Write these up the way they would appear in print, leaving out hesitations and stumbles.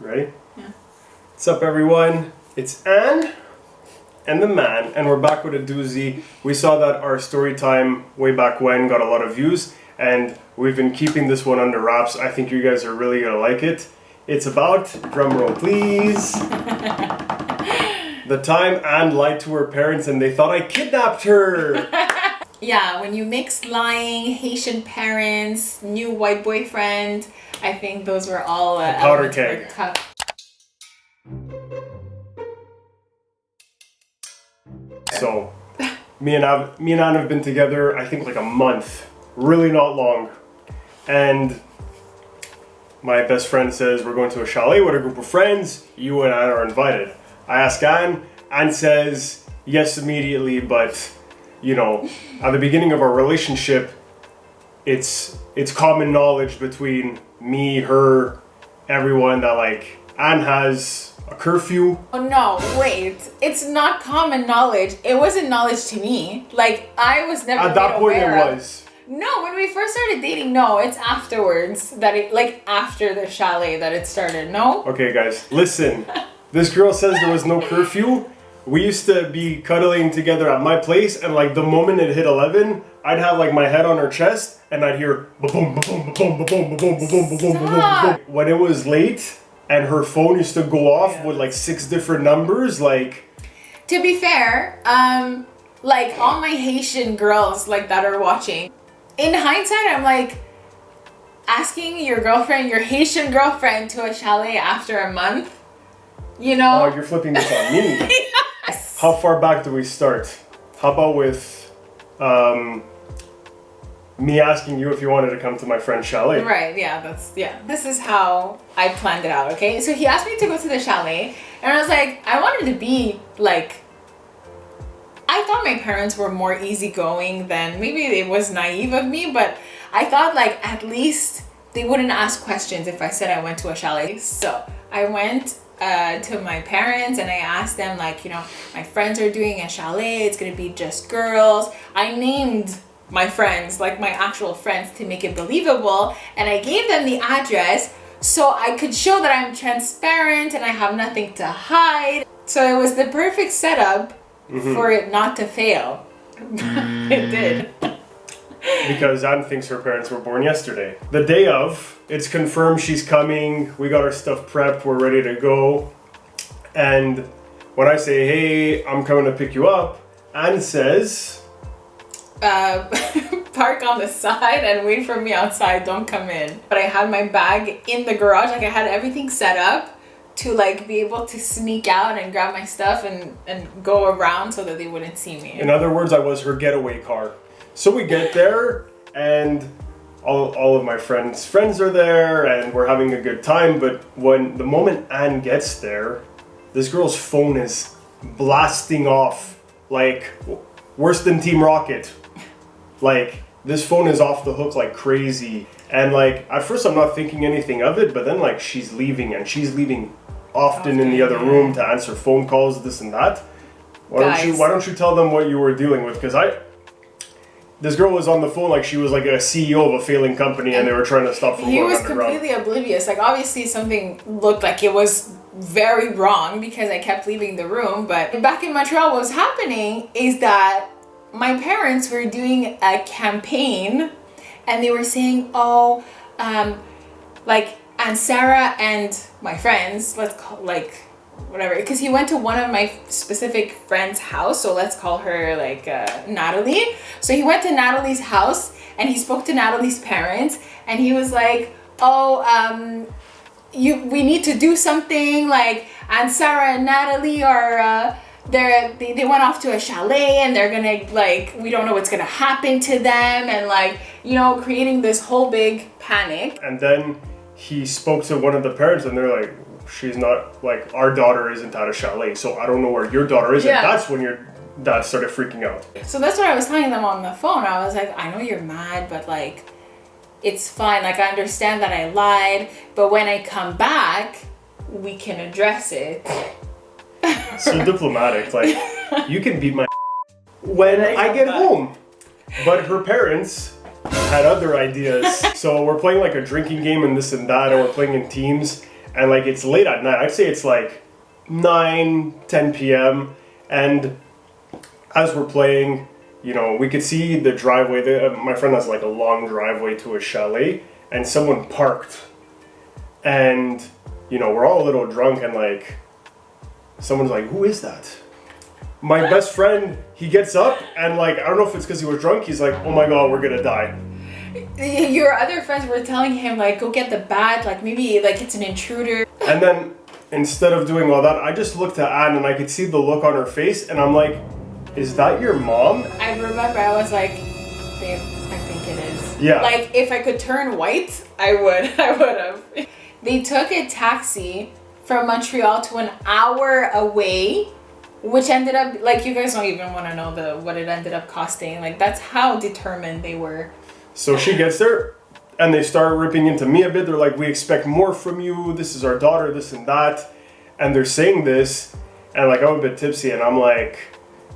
Ready? Yeah. What's up, everyone? It's Anne and the man, and we're back with a doozy. We saw that our story time way back when got a lot of views, and we've been keeping this one under wraps. I think you guys are really gonna like it. It's about, drumroll please, the time Anne lied to her parents and they thought I kidnapped her. Yeah, when you mix lying, Haitian parents, new white boyfriend, I think those were all powder keg. So, me and Anne have been together, I think like a month, really not long. And my best friend says we're going to a chalet with a group of friends, you and Anne are invited. I ask Anne says yes immediately, but you know, at the beginning of our relationship, it's common knowledge between me, her, everyone that like Anne has a curfew. Oh no, wait. It's not common knowledge. It wasn't knowledge to me. Like, I was never At that point it was. No, when we first started dating, no. It's afterwards that it, like, after the chalet that it started, no? Okay guys, listen. This girl says there was no curfew. We used to be cuddling together at my place, and like the moment it hit 11, I'd have like my head on her chest, and I'd hear ba-boom, ba-boom, ba-boom, ba-boom, ba-boom, ba-boom, ba-boom, ba-boom, ba-boom. When it was late, and her phone used to go off with like 6 different numbers, like... To be fair, like all my Haitian girls like that are watching, in hindsight, I'm like, asking your girlfriend, your Haitian girlfriend, to a chalet after a month, you know? Oh, you're flipping this on me. Yes. How far back do we start? How about with me asking you if you wanted to come to my friend's chalet? Right, yeah, this is how I planned it out, okay? So he asked me to go to the chalet, and I was like, I wanted to be like, I thought my parents were more easygoing than, maybe it was naive of me, but I thought like at least they wouldn't ask questions if I said I went to a chalet. So I went to my parents and I asked them, like, you know, my friends are doing a chalet, it's gonna be just girls. I named my friends, like my actual friends, to make it believable, and I gave them the address so I could show that I'm transparent and I have nothing to hide. So it was the perfect setup for it not to fail. It did. Because Anne thinks her parents were born yesterday. The day of, it's confirmed she's coming, we got our stuff prepped, we're ready to go. And when I say, hey, I'm coming to pick you up, Anne says... park on the side and wait for me outside, don't come in. But I had my bag in the garage, like I had everything set up to like be able to sneak out and grab my stuff and go around so that they wouldn't see me. In other words, I was her getaway car. So we get there, and all of my friends are there, and we're having a good time. But when the moment Anne gets there, this girl's phone is blasting off, like worse than Team Rocket. Like, this phone is off the hook like crazy. And like, at first I'm not thinking anything of it, but then like she's leaving, and she's leaving often in the other room to answer phone calls, this and that. Why don't you tell them what you were dealing with? Because this girl was on the phone like she was like a CEO of a failing company, and they were trying to stop from going underground. He was completely oblivious. Like, obviously something looked like it was very wrong because I kept leaving the room. But back in Montreal, what was happening is that my parents were doing a campaign, and they were saying, oh, like, and Sarah and my friends, let's call, like, whatever, because he went to one of my specific friend's house, so let's call her like Natalie. So he went to Natalie's house and he spoke to Natalie's parents, and he was like, oh, we need to do something, like, and Sarah and Natalie are they went off to a chalet, and they're gonna, like, we don't know what's gonna happen to them, and like, you know, creating this whole big panic. And then he spoke to one of the parents, and they're like, she's not, like, our daughter isn't at a chalet, so I don't know where your daughter is. Yeah. And that's when your dad started freaking out. So that's what I was telling them on the phone. I was like, I know you're mad, but like, it's fine. Like, I understand that I lied, but when I come back, we can address it. So diplomatic, like, you can beat my when I get home. But her parents had other ideas. So we're playing like a drinking game and this and that, and we're playing in teams. and like it's late at night. I'd say it's like 9-10 p.m. and as we're playing, you know, we could see the driveway. My friend has like a long driveway to a chalet, and someone parked, and you know, we're all a little drunk, and like someone's like, "Who is that?" My best friend, he gets up and like, I don't know if it's because he was drunk, he's like, "Oh my god, we're gonna die." Your other friends were telling him like, go get the bat, like maybe like it's an intruder. And then instead of doing all that, I just looked at Anne and I could see the look on her face, and I'm like, "Is that your mom?" I remember I was like, babe, I think it is. Yeah. Like if I could turn white, I would have. They took a taxi from Montreal to an hour away, which ended up, like, you guys don't even want to know what it ended up costing. Like, that's how determined they were. So she gets there, and they start ripping into me a bit. They're like, "We expect more from you. This is our daughter, this and that." And they're saying this, and like, I'm a bit tipsy, and I'm like,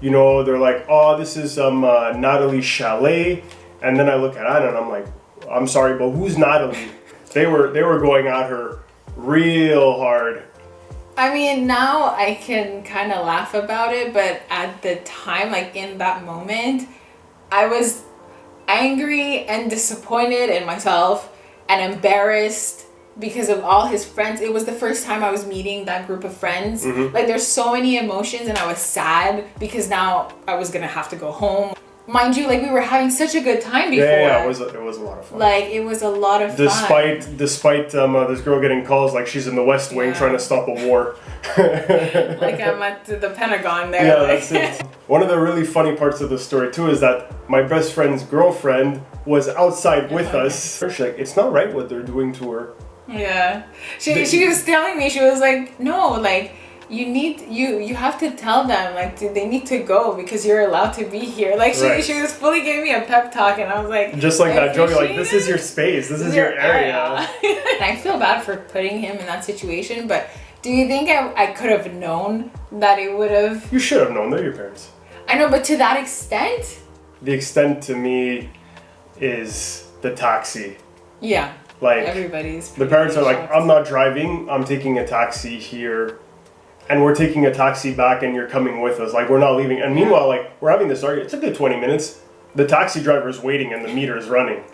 you know, they're like, "Oh, this is Natalie's chalet." And then I look at Anna, and I'm like, "I'm sorry, but who's Natalie?" They were going at her real hard. I mean, now I can kind of laugh about it, but at the time, like in that moment, I was angry and disappointed in myself and embarrassed because of all his friends. It was the first time I was meeting that group of friends. Mm-hmm. Like there's so many emotions, and I was sad because now I was gonna have to go home. Mind you, like we were having such a good time before. Yeah, it was a lot of fun. Like it was a lot of Despite fun. this girl getting calls like she's in the West Wing trying to stop a war. Like I'm at the Pentagon there. Yeah, like. that's it. One of the really funny parts of the story too is that my best friend's girlfriend was outside with us. She's like, "It's not right what they're doing to her." Yeah, she was telling me, she was like, "No, like you have to tell them, like they need to go because you're allowed to be here." Like she was fully giving me a pep talk, and I was like, just like that joke, like, "This is your space, this is your area." And I feel bad for putting him in that situation, but do you think I could have known that it would have? You should have known, they're your parents. I know, but to that extent? The extent to me is the taxi. Yeah. Like everybody's. The parents are like, shocked. "I'm not driving, I'm taking a taxi here. And we're taking a taxi back and you're coming with us. Like, we're not leaving." And meanwhile, like, we're having this argument. It's a good 20 minutes. The taxi driver's waiting and the meter is running.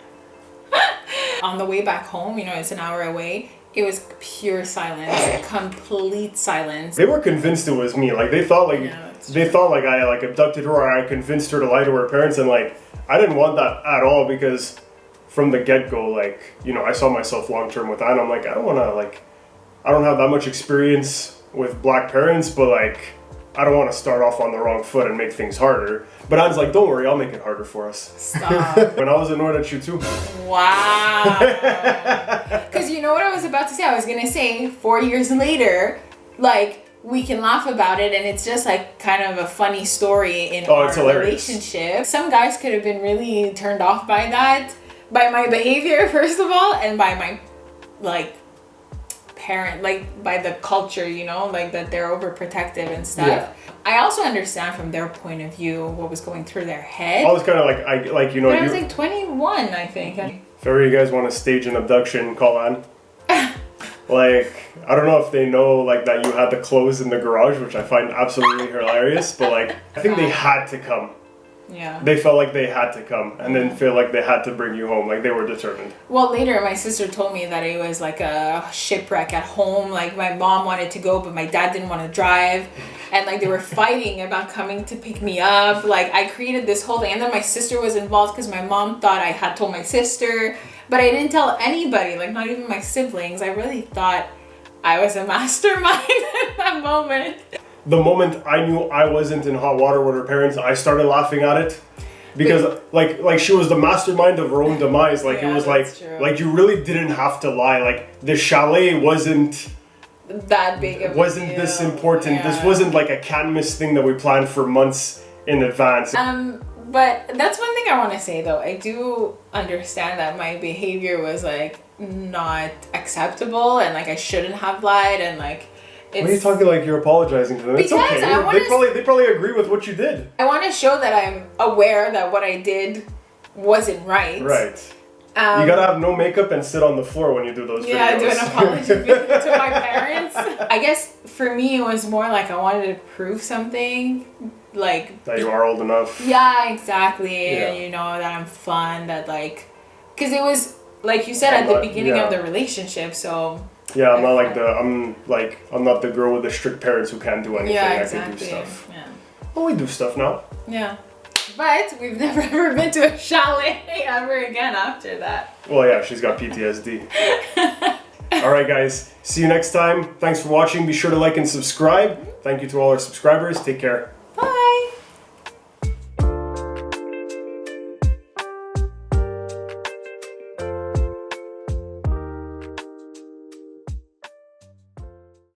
On the way back home, you know, it's an hour away. It was pure silence, complete silence. They were convinced it was me. Like, they thought like I like abducted her or I convinced her to lie to her parents. And like, I didn't want that at all because from the get-go, like, you know, I saw myself long-term with Anna. I'm like, I don't have that much experience with black parents, but like I don't want to start off on the wrong foot and make things harder. But Anne's like, "Don't worry, I'll make it harder for us." Stop. When I was annoyed at you too. Wow. Because you know what I was about to say? I was gonna say 4 years later, like we can laugh about it and it's just like kind of a funny story in our relationship. Some guys could have been really turned off by that, by my behavior first of all, and by my like parent, like by the culture, you know, like that they're overprotective and stuff. Yeah. I also understand from their point of view what was going through their head. I was kind of like you know. But I was like 21, I think. If ever you guys want to stage an abduction, call on. Like, I don't know if they know like that you had the clothes in the garage, which I find absolutely hilarious. But like, I think they had to come. Yeah. They felt like they had to come and then feel like they had to bring you home. Like they were determined. Well, later my sister told me that it was like a shipwreck at home. Like my mom wanted to go, but my dad didn't want to drive. And like they were fighting about coming to pick me up. Like I created this whole thing. And then my sister was involved because my mom thought I had told my sister. But I didn't tell anybody, like not even my siblings. I really thought I was a mastermind in that moment. The moment I knew I wasn't in hot water with her parents, I started laughing at it. Because like she was the mastermind of her own demise. Like it was like you really didn't have to lie. Like the chalet wasn't that big of wasn't a deal. This important. Yeah. This wasn't like a can't miss thing that we planned for months in advance. But that's one thing I want to say though. I do understand that my behavior was like not acceptable and like I shouldn't have lied and like why are you talking like you're apologizing to them? It's okay. They probably agree with what you did. I want to show that I'm aware that what I did wasn't right. Right. You gotta have no makeup and sit on the floor when you do those videos. Yeah, do an apology video to my parents. I guess for me it was more like I wanted to prove something, like that you are old enough. Yeah, exactly. Yeah. And you know that I'm fun. That like, because it was like you said at the beginning of the relationship. So yeah, I'm not the girl with the strict parents who can't do anything. yeah, I exactly. can do stuff. Yeah. Well, we do stuff now. Yeah. But we've never ever been to a chalet ever again after that. Well, yeah, she's got PTSD. All right, guys. See you next time. Thanks for watching. Be sure to like and subscribe. Thank you to all our subscribers. Take care.